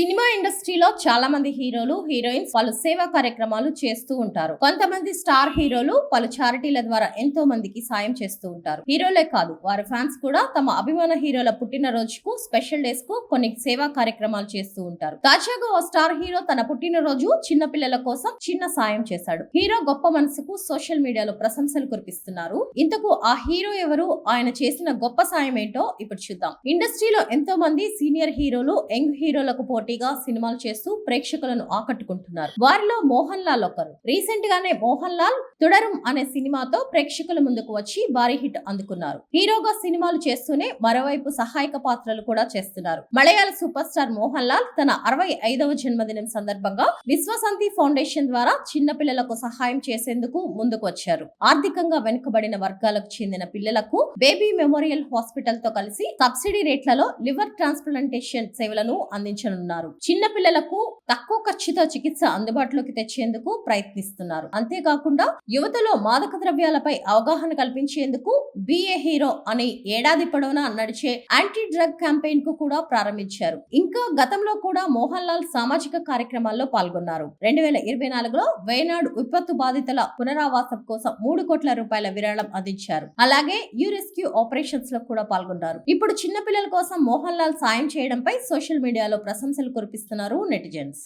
Cinema ఇండస్ట్రీలో చాలా మంది హీరోలు హీరోయిన్స్ పలు సేవా కార్యక్రమాలు చేస్తూ ఉంటారు. కొంతమంది స్టార్ హీరోలు పలు చారిటీల ద్వారా ఎంతో మందికి సాయం చేస్తూ ఉంటారు. హీరోలే కాదు, వారి ఫ్యాన్స్ కూడా తమ అభిమాన హీరోల పుట్టినరోజుకు, స్పెషల్ డేస్ కు కొన్ని సేవా కార్యక్రమాలు చేస్తూ ఉంటారు. తాజాగా ఓ స్టార్ హీరో తన పుట్టినరోజు చిన్న పిల్లల కోసం చిన్న సాయం చేశాడు. హీరో గొప్ప మనసుకు సోషల్ మీడియాలో ప్రశంసలు కురిపిస్తున్నారు. ఇంతకు ఆ హీరో ఎవరు, ఆయన చేసిన గొప్ప సాయం ఏంటో ఇప్పుడు చూద్దాం. ఇండస్ట్రీలో ఎంతో మంది సీనియర్ హీరోలు యంగ్ హీరోలకు పోటీగా సినిమాలు చేస్తూ ప్రేక్షకులను ఆకట్టుకుంటున్నారు. వారిలో మోహన్ లాల్ ఒకరు. రీసెంట్ గానే మోహన్ లాల్ తుడరం అనే సినిమాతో ప్రేక్షకుల ముందుకు వచ్చి భారీ హిట్ అందుకున్నారు. హీరోగా సినిమాలు చేస్తూనే మరోవైపు సహాయక పాత్రలు కూడా చేస్తున్నారు. మలయాళ సూపర్ స్టార్ మోహన్ లాల్ తన 65వ జన్మదినం సందర్భంగా విశ్వశాంతి ఫౌండేషన్ ద్వారా చిన్న పిల్లలకు సహాయం చేసేందుకు ముందుకు వచ్చారు. ఆర్థికంగా వెనుకబడిన వర్గాలకు చెందిన పిల్లలకు బేబీ మెమోరియల్ హాస్పిటల్ తో కలిసి సబ్సిడీ రేట్లలో లివర్ ట్రాన్స్ప్లాంటేషన్ సేవలను అందించనున్నారు. చిన్న పిల్లలకు తక్కువ ఖర్చుతో చికిత్స అందుబాటులోకి తెచ్చేందుకు ప్రయత్నిస్తున్నారు. అంతేకాకుండా యువతలో మాదక ద్రవ్యాలపై అవగాహన కల్పించేందుకు బిఏ హీరో అనే ఏడాది పొడవునా నడిచే యాంటీ డ్రగ్ క్యాంపెయిన్ కు కూడా ప్రారంభించారు. ఇంకా గతంలో కూడా మోహన్ లాల్ సామాజిక కార్యక్రమాల్లో పాల్గొన్నారు. 2024లో వేనాడు విపత్తు బాధితుల పునరావాసం కోసం 3 కోట్ల రూపాయల విరాళం అందించారు. అలాగే యూ రెస్క్యూ ఆపరేషన్స్ లో కూడా పాల్గొన్నారు. ఇప్పుడు చిన్న పిల్లల కోసం మోహన్ లాల్ సాయం చేయడంపై సోషల్ మీడియాలో ప్రశంసలు కురిపిస్తున్నారు నెటిజన్స్.